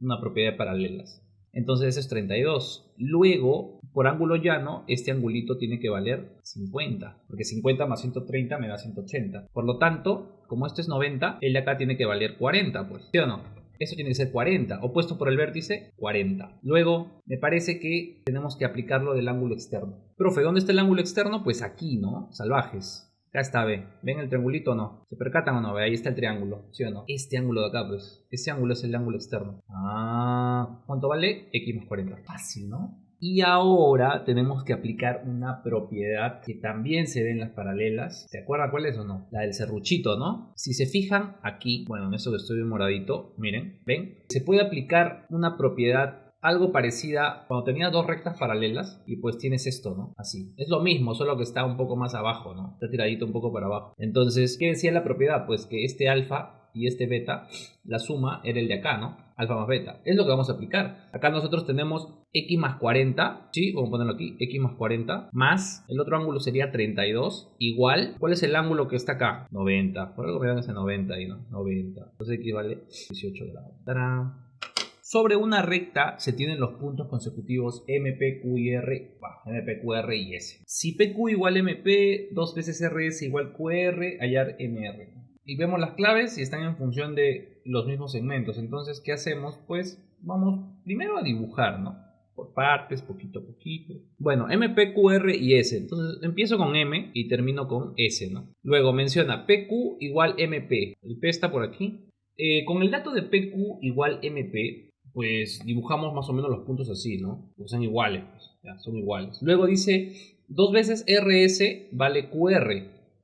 una propiedad de paralelas. Entonces ese es 32. Luego, por ángulo llano, este angulito tiene que valer 50. Porque 50 más 130 me da 180. Por lo tanto, como esto es 90, el de acá tiene que valer 40, pues. ¿Sí o no? Eso tiene que ser 40. Opuesto por el vértice, 40. Luego, me parece que tenemos que aplicarlo del ángulo externo. Profe, ¿dónde está el ángulo externo? Pues aquí, ¿no? Salvajes. Acá está, ve. ¿Ven el triangulito o no? ¿Se percatan o no? Ve, ahí está el triángulo, ¿sí o no? Este ángulo de acá, pues. Ese ángulo es el ángulo externo. ¿Cuánto vale? X más 40. Fácil, ¿no? Y ahora tenemos que aplicar una propiedad que también se ve en las paralelas. ¿Se acuerdan cuál es o no? La del serruchito, ¿no? Si se fijan aquí, bueno, en eso que estoy bien moradito, miren, ¿ven? Se puede aplicar una propiedad algo parecida cuando tenías dos rectas paralelas y pues tienes esto, ¿no? Así. Es lo mismo, solo que está un poco más abajo, ¿no? Está tiradito un poco para abajo. Entonces, ¿qué decía la propiedad? Pues que este alfa y este beta, la suma era el de acá, ¿no? Alfa más beta. Es lo que vamos a aplicar. Acá nosotros tenemos X más 40, ¿sí? Vamos a ponerlo aquí, X más 40, más el otro ángulo sería 32, igual, ¿cuál es el ángulo que está acá? 90. Por algo me dan ese 90 ahí, ¿no? 90. Entonces X vale 18 grados. ¡Tarán! Sobre una recta se tienen los puntos consecutivos MP, Q y R, MP, QR y S. Si PQ igual MP, 2 veces RS igual QR, hallar MR. Y vemos las claves y están en función de los mismos segmentos. Entonces, ¿qué hacemos? Pues vamos primero a dibujar, ¿no? Por partes, poquito a poquito. Bueno, MP, QR y S. Entonces empiezo con M y termino con S, ¿no? Luego menciona PQ igual MP. El P está por aquí. Con el dato de PQ igual MP, pues dibujamos más o menos los puntos así, ¿no? Pues son iguales, pues, ya, son iguales. Luego dice 2 veces RS vale QR.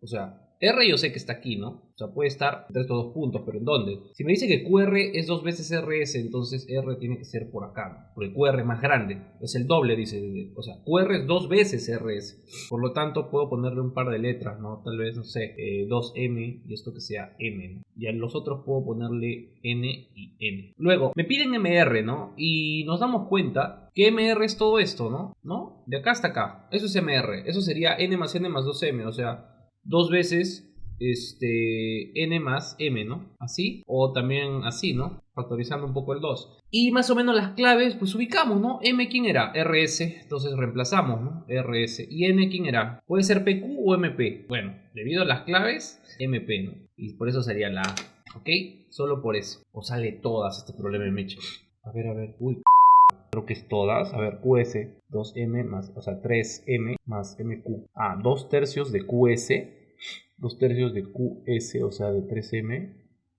O sea, R yo sé que está aquí, ¿no? O sea, puede estar entre estos dos puntos, pero ¿en dónde? Si me dice que QR es 2 veces RS, entonces R tiene que ser por acá, ¿no? Porque QR es más grande, es el doble, dice. O sea, QR es 2 veces RS. Por lo tanto, puedo ponerle un par de letras, ¿no? Tal vez, no sé, 2M y esto que sea M, ¿no? Y a los otros puedo ponerle N y N. Luego, me piden MR, ¿no? Y nos damos cuenta que MR es todo esto, ¿no? De acá hasta acá. Eso es MR. Eso sería N más N más 2M, o sea, 2 veces n más m, ¿no? Así, o también así, ¿no? Factorizando un poco el 2. Y más o menos las claves, pues ubicamos, ¿no? M, ¿quién era? RS, entonces reemplazamos, ¿no? RS. ¿Y N, quién era? ¿Puede ser PQ o MP? Bueno, debido a las claves, MP, ¿no? Y por eso sería la A, ¿ok? Solo por eso. O sale todas este problema de Meche. A ver, uy, creo que es todas. A ver, QS, 2M más, o sea, 3M más MQ. 2 tercios de QS. 2 tercios de QS, o sea, de 3M,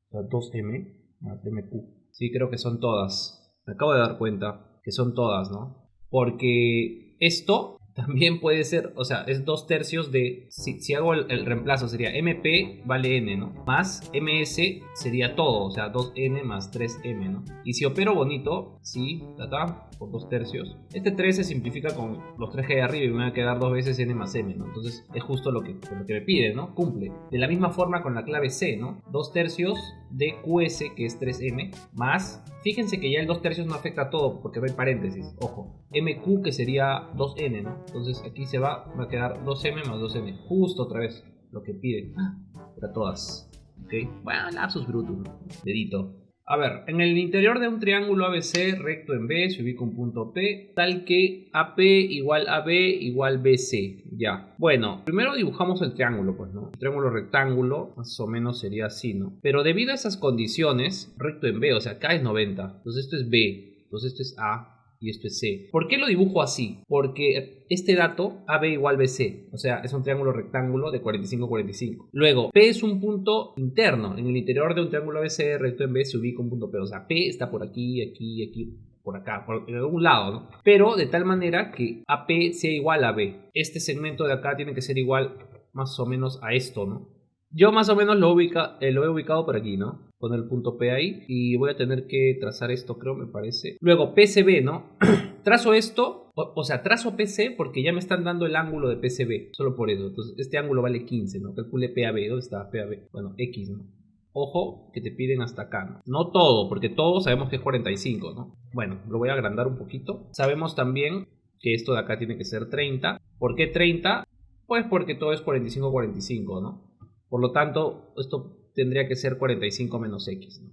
o sea, 2M más MQ. Sí, creo que son todas. Me acabo de dar cuenta que son todas, ¿no? Porque esto También puede ser, o sea, es 2/3 de... Si hago el reemplazo sería MP vale N, ¿no? Más MS sería todo, o sea, 2N más 3M, ¿no? Y si opero bonito, sí, por 2/3. Este 3 se simplifica con los 3 que hay arriba y me va a quedar 2 veces N más M, ¿no? Entonces es justo lo que me pide, ¿no? Cumple. De la misma forma con la clave C, ¿no? 2/3 de QS, que es 3M, más... Fíjense que ya el 2/3 no afecta a todo porque no hay paréntesis, ojo. MQ, que sería 2N, ¿no? Entonces aquí va a quedar 2M más 2N. Justo otra vez lo que pide para todas. ¿Ok? Bueno, lapsus brutus, ¿no? Dedito. A ver, en el interior de un triángulo ABC recto en B se ubica un punto P, tal que AP igual AB igual BC. Ya. Bueno, primero dibujamos el triángulo, pues, ¿no? El triángulo rectángulo más o menos sería así, ¿no? Pero debido a esas condiciones, recto en B, o sea, acá es 90. Entonces esto es B, entonces esto es A y esto es C. ¿Por qué lo dibujo así? Porque este dato, AB igual BC, o sea, es un triángulo rectángulo de 45-45. Luego, P es un punto interno. En el interior de un triángulo ABC recto en B se ubica un punto P. O sea, P está por aquí, aquí, por acá, en algún lado, ¿no? Pero de tal manera que AP sea igual a B. Este segmento de acá tiene que ser igual más o menos a esto, ¿no? Yo más o menos lo he ubicado por aquí, ¿no? Con el punto P ahí. Y voy a tener que trazar esto, creo, me parece. Luego, PCB, ¿no? Trazo esto, o sea, trazo PC porque ya me están dando el ángulo de PCB. Solo por eso. Entonces, este ángulo vale 15, ¿no? Calcule PAB. ¿Dónde está PAB? Bueno, X, ¿no? Ojo, que te piden hasta acá, ¿no? No todo, porque todo sabemos que es 45, ¿no? Bueno, lo voy a agrandar un poquito. Sabemos también que esto de acá tiene que ser 30. ¿Por qué 30? Pues porque todo es 45-45, ¿no? Por lo tanto, esto tendría que ser 45 menos X, ¿no?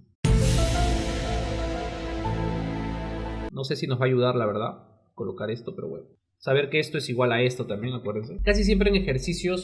No sé si nos va a ayudar, la verdad, colocar esto, pero bueno. Saber que esto es igual a esto también, acuérdense. Casi siempre en ejercicios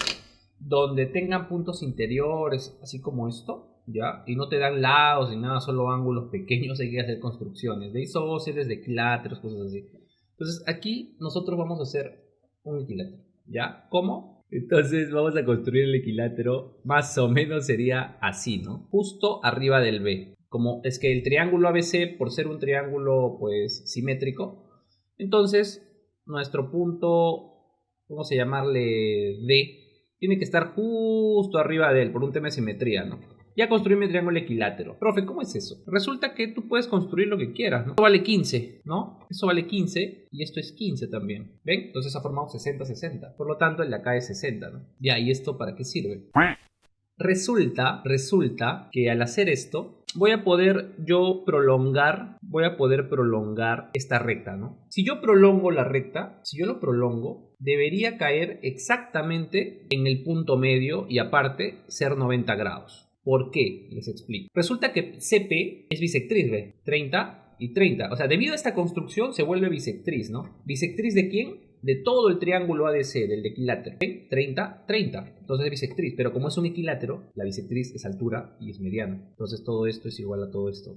donde tengan puntos interiores, así como esto, ¿ya? Y no te dan lados ni nada, solo ángulos pequeños, hay que hacer construcciones de isósceles, de equiláteros, cosas así. Entonces, aquí nosotros vamos a hacer un equilátero, ¿ya? ¿Cómo? Entonces vamos a construir el equilátero, más o menos sería así, ¿no? Justo arriba del B. Como es que el triángulo ABC, por ser un triángulo pues simétrico, entonces nuestro punto, vamos a llamarle D, tiene que estar justo arriba de él por un tema de simetría, ¿no? Ya construí mi triángulo equilátero. Profe, ¿cómo es eso? Resulta que tú puedes construir lo que quieras, ¿no? Esto vale 15, ¿no? Eso vale 15 y esto es 15 también. ¿Ven? Entonces ha formado 60-60. Por lo tanto, el de acá es 60, ¿no? Ya, ¿y esto para qué sirve? Resulta que al hacer esto voy a poder prolongar esta recta, ¿no? Si yo prolongo la recta, si yo lo prolongo, debería caer exactamente en el punto medio y aparte ser 90 grados. ¿Por qué? Les explico. Resulta que CP es bisectriz, ¿ve? 30 y 30. O sea, debido a esta construcción se vuelve bisectriz, ¿no? ¿Bisectriz de quién? De todo el triángulo ADC, del equilátero. 30, 30. Entonces es bisectriz. Pero como es un equilátero, la bisectriz es altura y es mediano. Entonces todo esto es igual a todo esto.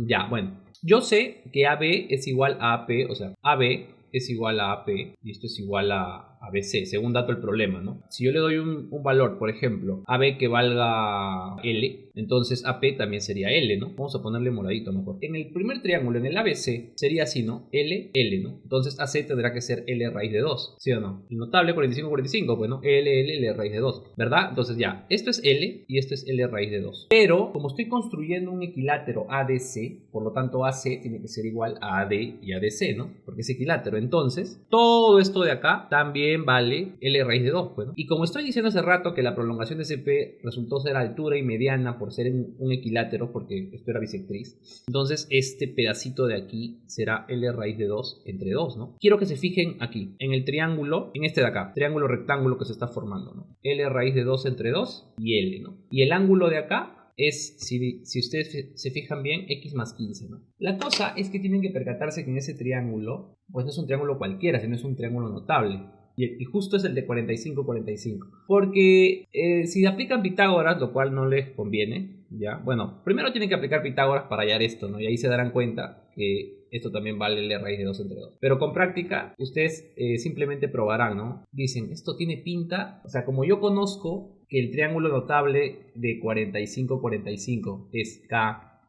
Ya, bueno. Yo sé que AB es igual a AP. O sea, AB es igual a AP y esto es igual a BC, según dato el problema, ¿no? Si yo le doy un valor, por ejemplo, AB que valga L, entonces AP también sería L, ¿no? Vamos a ponerle moradito mejor. En el primer triángulo, en el ABC, sería así, ¿no? L, L, ¿no? Entonces AC tendrá que ser L raíz de 2, ¿sí o no? El notable 45-45, pues, ¿no? L raíz de 2, ¿verdad? Entonces ya, esto es L y esto es L raíz de 2. Pero, como estoy construyendo un equilátero ADC, por lo tanto AC tiene que ser igual a AD y ADC, ¿no? Porque es equilátero. Entonces, todo esto de acá también vale L raíz de 2, pues, ¿no? Y como estoy diciendo hace rato que la prolongación de CP resultó ser altura y mediana por ser un equilátero, porque esto era bisectriz, entonces este pedacito de aquí será L raíz de 2 entre 2, ¿no? Quiero que se fijen aquí, en el triángulo, en este de acá, triángulo rectángulo que se está formando, ¿no? L raíz de 2 entre 2 y L, ¿no? Y el ángulo de acá es, si ustedes se fijan bien, X más 15, ¿no? La cosa es que tienen que percatarse que en ese triángulo, pues no es un triángulo cualquiera, sino es un triángulo notable. Y justo es el de 45-45. Porque si aplican Pitágoras, lo cual no les conviene, ¿ya? Bueno, primero tienen que aplicar Pitágoras para hallar esto, ¿no? Y ahí se darán cuenta que esto también vale L raíz de 2 entre 2. Pero con práctica, ustedes simplemente probarán, ¿no? Dicen, esto tiene pinta. O sea, como yo conozco que el triángulo notable de 45-45 es K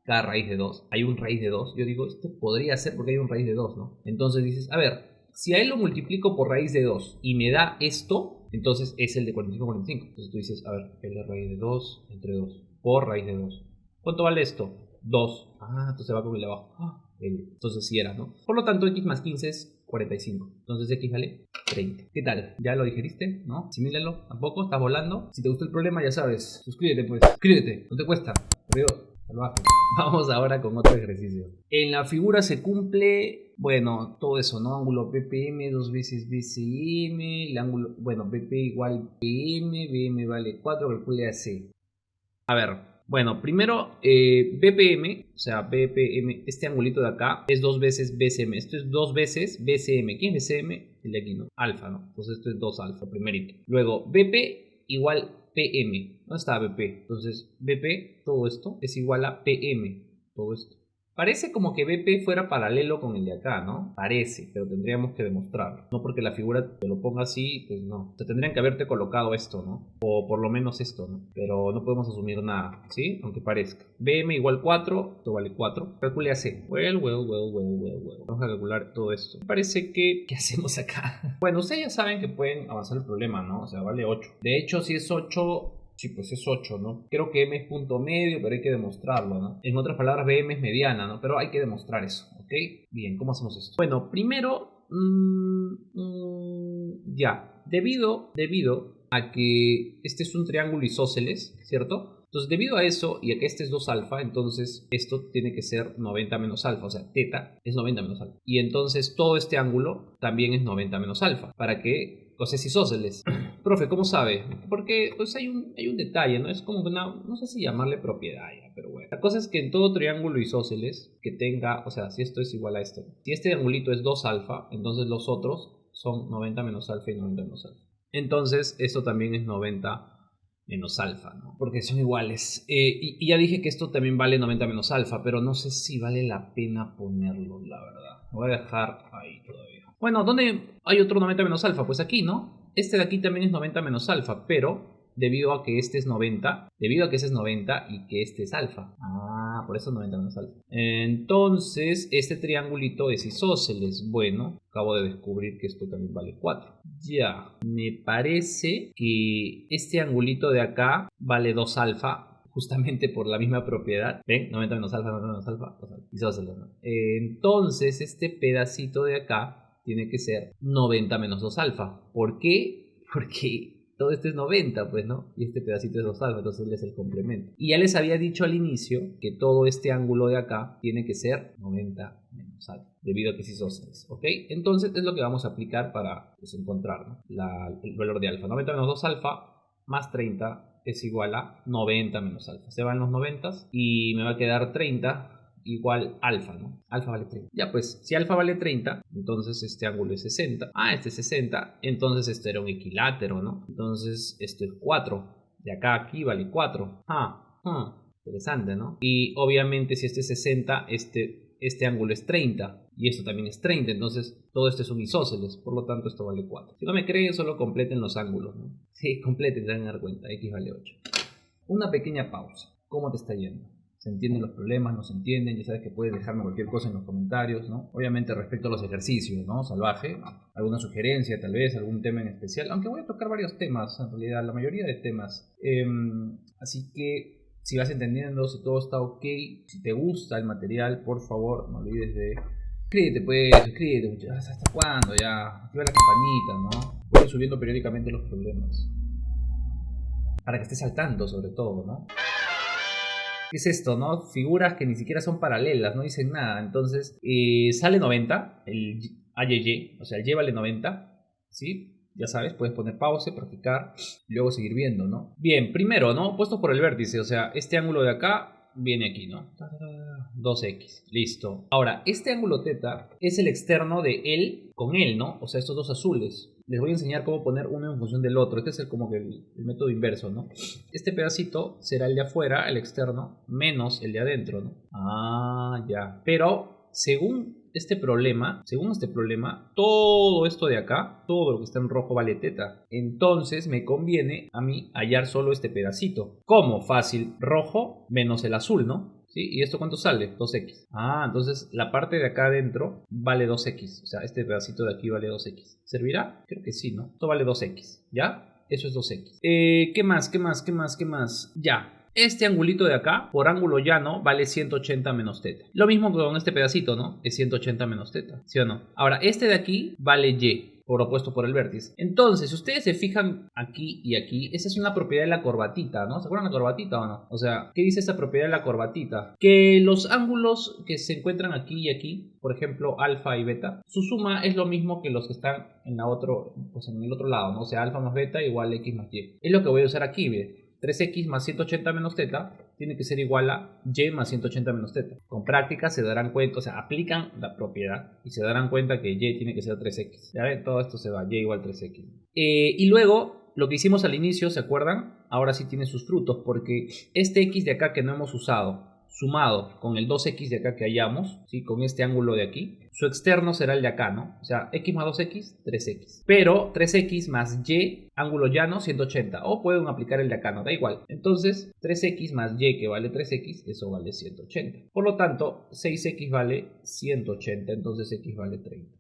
raíz de 2. Hay un raíz de 2. Yo digo, esto podría ser porque hay un raíz de 2, ¿no? Entonces dices, a ver, si a él lo multiplico por raíz de 2 y me da esto, entonces es el de 45. Entonces tú dices, a ver, L raíz de 2 entre 2 por raíz de 2. ¿Cuánto vale esto? 2. Ah, entonces va con el de abajo. Entonces sí era, ¿no? Por lo tanto, x más 15 es 45. Entonces x vale 30. ¿Qué tal? ¿Ya lo digeriste? ¿No? Asimílalo. ¿Tampoco? ¿Estás volando? Si te gustó el problema, ya sabes. Suscríbete, pues. Suscríbete. No te cuesta. Adiós. Salvaje. Vamos ahora con otro ejercicio. En la figura se cumple, bueno, todo eso, ¿no? Ángulo BPM, 2 veces BCM, el ángulo, bueno, BP igual PM, BM vale 4, calcule AC. A ver, bueno, primero BPM, o sea, BPM, este angulito de acá es 2 veces BCM. Esto es 2 veces BCM. ¿Quién es BCM? El de aquí, ¿no? Alfa, ¿no? Entonces esto es 2 alfa, primerito. Luego BP igual PM. ¿Dónde está BP? Entonces BP, todo esto, es igual a PM. Todo esto. Parece como que BP fuera paralelo con el de acá, ¿no? Parece, pero tendríamos que demostrarlo. No porque la figura te lo ponga así, pues no. Te tendrían que haberte colocado esto, ¿no? O por lo menos esto, ¿no? Pero no podemos asumir nada, ¿sí? Aunque parezca. BM igual 4, esto vale 4. Calcule AC. Well. Vamos a calcular todo esto. Parece que... ¿Qué hacemos acá? Bueno, ustedes ya saben que pueden avanzar el problema, ¿no? O sea, vale 8. De hecho, si es 8... Sí, pues es 8, ¿no? Creo que M es punto medio, pero hay que demostrarlo, ¿no? En otras palabras, BM es mediana, ¿no? Pero hay que demostrar eso, ¿ok? Bien, ¿cómo hacemos esto? Bueno, primero, ya, debido a que este es un triángulo isósceles, ¿cierto? Entonces, debido a eso, y a que este es 2 alfa, entonces esto tiene que ser 90 menos alfa, o sea, teta es 90 menos alfa. Y entonces todo este ángulo también es 90 menos alfa, para que, o sea, es isósceles. Profe, ¿cómo sabe? Porque pues hay un detalle, ¿no? Es como una, no sé si llamarle propiedad ya, pero bueno. La cosa es que en todo triángulo isósceles que tenga, o sea, si esto es igual a esto, si este angulito es 2 alfa, entonces los otros son 90 menos alfa y 90 menos alfa. Entonces, esto también es 90 menos alfa, ¿no? Porque son iguales. Y ya dije que esto también vale 90 menos alfa, pero no sé si vale la pena ponerlo, la verdad. Lo voy a dejar ahí todavía. Bueno, ¿dónde hay otro 90 menos alfa? Pues aquí, ¿no? Este de aquí también es 90 menos alfa, pero debido a que este es 90, debido a que ese es 90 y que este es alfa. Ah, por eso es 90 menos alfa. Entonces, este triangulito es isósceles. Bueno, acabo de descubrir que esto también vale 4. Ya, me parece que este angulito de acá vale 2 alfa. Justamente por la misma propiedad. ¿Ven? 90 menos alfa, 90 menos alfa. O sea, isósceles, ¿no? Entonces, este pedacito de acá tiene que ser 90 menos 2 alfa. ¿Por qué? Porque todo esto es 90, pues, ¿no? Y este pedacito es 2 alfa, entonces él es el complemento. Y ya les había dicho al inicio que todo este ángulo de acá tiene que ser 90 menos alfa, debido a que es isósceles, ¿ok? Entonces es lo que vamos a aplicar para pues, encontrar, ¿no? El valor de alfa. 90 menos 2 alfa más 30 es igual a 90 menos alfa. Se van los 90 y me va a quedar 30 igual alfa, ¿no? Alfa vale 30. Ya pues, si alfa vale 30, entonces este ángulo es 60. Ah, este es 60, entonces este era un equilátero, ¿no? Entonces esto es 4. De acá a aquí vale 4. Interesante, ¿no? Y obviamente si este es 60, este ángulo es 30. Y esto también es 30, entonces todo esto es un isósceles, por lo tanto esto vale 4. Si no me creen, solo completen los ángulos, ¿no? Sí, completen, se van a dar cuenta, x vale 8. Una pequeña pausa. ¿Cómo te está yendo? ¿Se entienden los problemas? ¿No se entienden? Ya sabes que puedes dejarme cualquier cosa en los comentarios, ¿no? Obviamente respecto a los ejercicios, ¿no? Salvaje, alguna sugerencia tal vez, algún tema en especial, aunque voy a tocar varios temas, en realidad, la mayoría de temas. Así que si vas entendiendo, si todo está ok, si te gusta el material, por favor, no olvides de... Suscríbete pues, suscríbete, ¿hasta cuándo? Ya, activa la campanita, ¿no? Voy subiendo periódicamente los problemas. Para que estés al tanto sobre todo, ¿no? ¿Qué es esto, no? Figuras que ni siquiera son paralelas, no dicen nada. Entonces, sale 90, el AYY, o sea, el Y vale 90, ¿sí? Ya sabes, puedes poner pausa, practicar, y luego seguir viendo, ¿no? Bien, primero, ¿no? Puesto por el vértice, o sea, este ángulo de acá viene aquí, ¿no? 2x, listo. Ahora, este ángulo teta es el externo de él con él, ¿no? O sea, estos dos azules. Les voy a enseñar cómo poner uno en función del otro. Este es como que el método inverso, ¿no? Este pedacito será el de afuera, el externo, menos el de adentro, ¿no? Ah, ya. Pero, según este problema, todo esto de acá, todo lo que está en rojo vale teta. Entonces me conviene a mí hallar solo este pedacito. ¿Cómo? Fácil. Rojo menos el azul, ¿no? ¿Sí? ¿Y esto cuánto sale? 2x. Ah, entonces la parte de acá adentro vale 2x. O sea, este pedacito de aquí vale 2x. ¿Servirá? Creo que sí, ¿no? Esto vale 2x. ¿Ya? Eso es 2x. ¿Qué más? ¿Qué más? ¿Qué más? ¿Qué más? Ya. Este angulito de acá, por ángulo llano, vale 180 menos θ. Lo mismo que con este pedacito, ¿no? Es 180 menos θ. ¿Sí o no? Ahora, este de aquí vale y. Por opuesto por el vértice. Entonces, si ustedes se fijan aquí y aquí, esa es una propiedad de la corbatita, ¿no? ¿Se acuerdan de la corbatita o no? O sea, ¿qué dice esa propiedad de la corbatita? Que los ángulos que se encuentran aquí y aquí, por ejemplo, alfa y beta, su suma es lo mismo que los que están en el otro lado, ¿no? O sea, alfa más beta igual a x más y. Es lo que voy a usar aquí, ¿ve? 3x más 180 menos θ tiene que ser igual a y más 180 menos θ. Con práctica se darán cuenta, o sea, aplican la propiedad y se darán cuenta que y tiene que ser 3x. Ya ven, todo esto se va, y igual 3x. Y luego, lo que hicimos al inicio, ¿se acuerdan? Ahora sí tiene sus frutos, porque este x de acá que no hemos usado, sumado con el 2x de acá que hallamos, ¿sí? Con este ángulo de aquí, su externo será el de acá, ¿no? O sea, x más 2x, 3x. Pero 3x más y, ángulo llano, 180. O pueden aplicar el de acá, no da igual. Entonces, 3x más y, que vale 3x, eso vale 180. Por lo tanto, 6x vale 180, entonces x vale 30.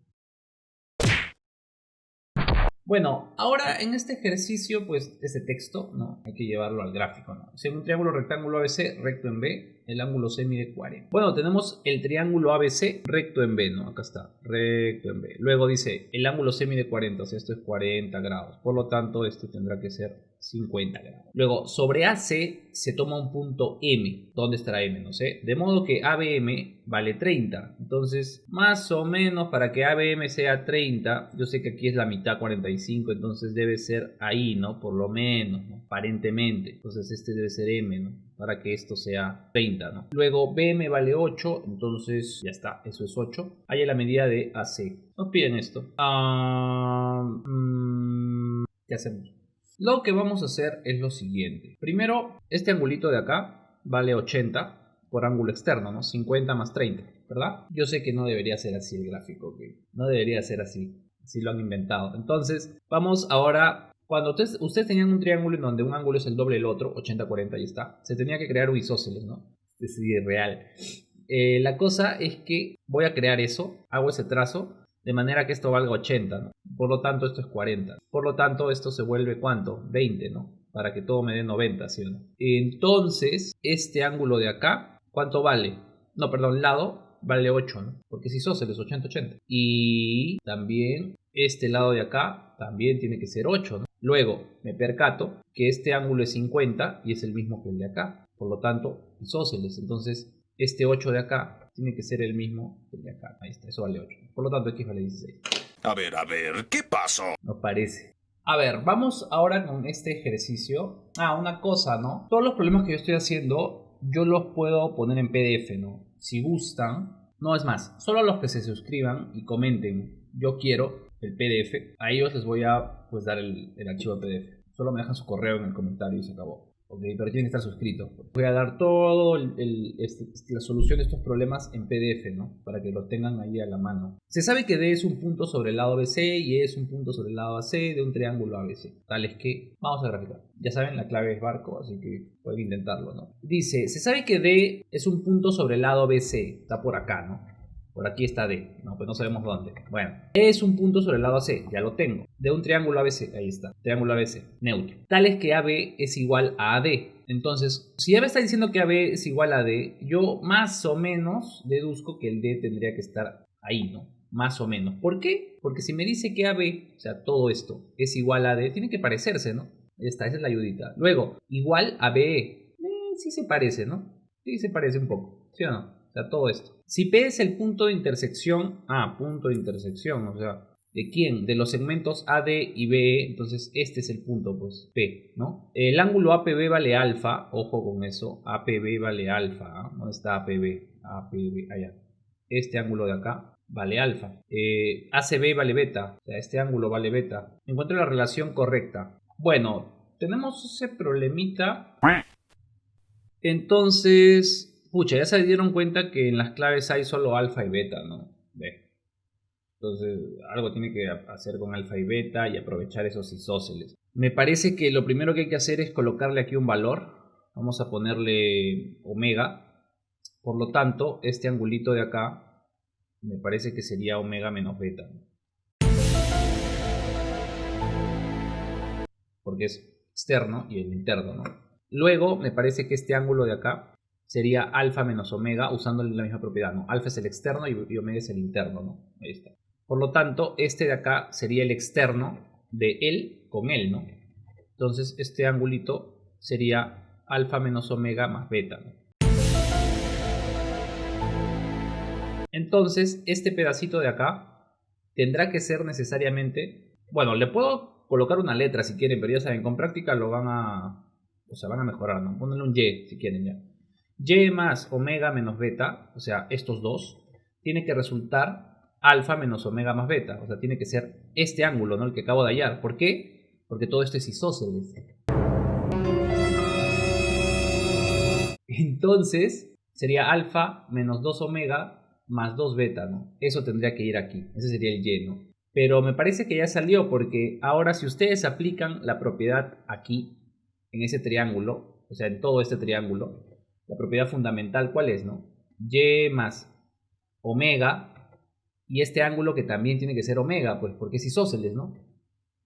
Bueno, ahora en este ejercicio, pues este texto, ¿no? Hay que llevarlo al gráfico, ¿no? Si en un triángulo rectángulo ABC, recto en B, el ángulo C mide 40. Bueno, tenemos el triángulo ABC recto en B, ¿no? Acá está, recto en B. Luego dice, el ángulo C mide 40, o sea, esto es 40 grados. Por lo tanto, este tendrá que ser 50 grados. Luego, sobre AC se toma un punto M. ¿Dónde estará M? No sé. De modo que ABM vale 30. Entonces, más o menos, para que ABM sea 30, yo sé que aquí es la mitad, 45, entonces debe ser ahí, ¿no? Por lo menos, ¿no? Aparentemente. Entonces, este debe ser M, ¿no? Para que esto sea 30, ¿no? Luego BM vale 8, entonces ya está, eso es 8. Hay la medida de AC. Nos piden esto. ¿Qué hacemos? Lo que vamos a hacer es lo siguiente. Primero, este angulito de acá vale 80 por ángulo externo, ¿no? 50 más 30, ¿verdad? Yo sé que no debería ser así el gráfico, ¿ok? No debería ser así. Así lo han inventado. Entonces, vamos ahora. Cuando ustedes tenían un triángulo en donde un ángulo es el doble del otro, 80-40, ahí está, se tenía que crear un isósceles, ¿no? Es decir, real. La cosa es que voy a crear eso, hago ese trazo, de manera que esto valga 80, ¿no? Por lo tanto, esto es 40. Por lo tanto, esto se vuelve, ¿cuánto? 20, ¿no? Para que todo me dé 90, ¿sí o no? Entonces, este ángulo de acá, ¿cuánto vale? No, perdón, lado vale 8, ¿no? Porque es isósceles, 80-80. Y también este lado de acá también tiene que ser 8, ¿no? Luego me percato que este ángulo es 50 y es el mismo que el de acá. Por lo tanto, isósceles. Entonces, este 8 de acá tiene que ser el mismo que el de acá. Ahí está, eso vale 8. Por lo tanto, x vale 16. A ver, ¿qué pasó? No parece. A ver, vamos ahora con este ejercicio. Una cosa, ¿no? Todos los problemas que yo estoy haciendo, yo los puedo poner en PDF, ¿no? Si gustan. No, es más, solo a los que se suscriban y comenten, yo quiero el PDF, a ellos les voy a pues dar el archivo PDF. Solo me dejan su correo en el comentario y se acabó. Ok, pero tienen que estar suscritos. Voy a dar todo la solución de estos problemas en PDF, ¿no? Para que lo tengan ahí a la mano. Se sabe que D es un punto sobre el lado BC y E es un punto sobre el lado AC de un triángulo ABC. Tal es que vamos a graficar. Ya saben, la clave es barco, así que pueden intentarlo, ¿no? Dice, se sabe que D es un punto sobre el lado BC. Está por acá, ¿no? Por aquí está D, no, pues no sabemos dónde. Bueno, E es un punto sobre el lado AC, ya lo tengo. De un triángulo ABC, ahí está, triángulo ABC, neutro. Tal es que AB es igual a AD. Entonces, si AB está diciendo que AB es igual a AD, yo más o menos deduzco que el D tendría que estar ahí, ¿no? Más o menos. ¿Por qué? Porque si me dice que AB, o sea, todo esto, es igual a AD, tiene que parecerse, ¿no? Esa es la ayudita. Luego, igual a BE. Sí se parece, ¿no? Sí se parece un poco, ¿sí o no? O sea, todo esto. Si P es el punto de intersección, punto de intersección, o sea, ¿de quién? De los segmentos AD y BE, entonces este es el punto, pues, P, ¿no? El ángulo APB vale alfa, ojo con eso, APB vale alfa, ¿eh? ¿Dónde está APB? APB, allá. Este ángulo de acá vale alfa. ACB vale beta, o sea, este ángulo vale beta. Encuentro la relación correcta. Bueno, tenemos ese problemita. Entonces... Pucha, ya se dieron cuenta que en las claves hay solo alfa y beta, ¿no? Ve. Entonces, algo tiene que hacer con alfa y beta y aprovechar esos isósceles. Me parece que lo primero que hay que hacer es colocarle aquí un valor. Vamos a ponerle omega. Por lo tanto, este angulito de acá me parece que sería omega menos beta, ¿no? Porque es externo y el interno, ¿no? Luego me parece que este ángulo de acá sería alfa menos omega usando la misma propiedad, ¿no? Alfa es el externo y omega es el interno, ¿no? Ahí está. Por lo tanto, este de acá sería el externo de él con él, ¿no? Entonces este angulito sería alfa menos omega más beta, ¿no? Entonces este pedacito de acá tendrá que ser necesariamente... Bueno, le puedo colocar una letra si quieren, pero ya saben, con práctica lo van a... O sea, van a mejorar, ¿no? Pónganle un Y si quieren ya. Y más omega menos beta, o sea, estos dos, tiene que resultar alfa menos omega más beta. O sea, tiene que ser este ángulo, ¿no? El que acabo de hallar. ¿Por qué? Porque todo esto es isósceles. Entonces, sería alfa menos 2 omega más 2 beta, ¿no? Eso tendría que ir aquí. Ese sería el Y, ¿no? Pero me parece que ya salió porque ahora si ustedes aplican la propiedad aquí, en ese triángulo, o sea, en todo este triángulo, la propiedad fundamental, ¿cuál es, no? Y más omega y este ángulo que también tiene que ser omega, pues porque es isósceles, ¿no?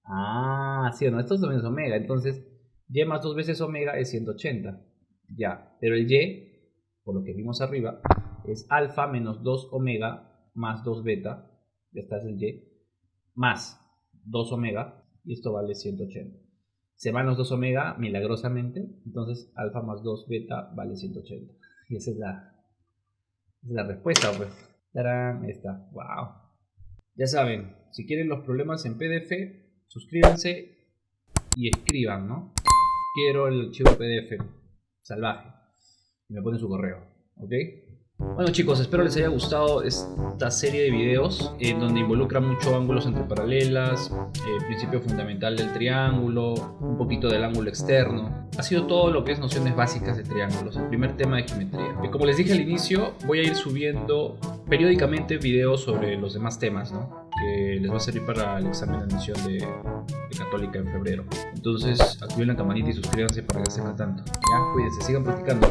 Ah, sí o no, esto también es omega, entonces Y más 2 veces omega es 180, ya, pero el Y, por lo que vimos arriba, es alfa menos 2 omega más 2 beta, ya está, es el Y, más 2 omega, y esto vale 180. Se van los 2 omega milagrosamente, entonces alfa más 2 beta vale 180. Y esa es la respuesta, pues. ¡Tarán! Ahí está. ¡Wow! Ya saben, si quieren los problemas en PDF, suscríbanse y escriban, ¿no? Quiero el archivo PDF salvaje. Y me ponen su correo, ¿ok? Bueno chicos, espero les haya gustado esta serie de videos en donde involucra mucho ángulos entre paralelas, el principio fundamental del triángulo, un poquito del ángulo externo. Ha sido todo lo que es nociones básicas de triángulos, el primer tema de geometría. Y como les dije al inicio, voy a ir subiendo periódicamente videos sobre los demás temas, ¿no? Que les va a servir para el examen de admisión de Católica en febrero. Entonces activen la campanita y suscríbanse para que sepan tanto. Ya, cuídense, sigan practicando.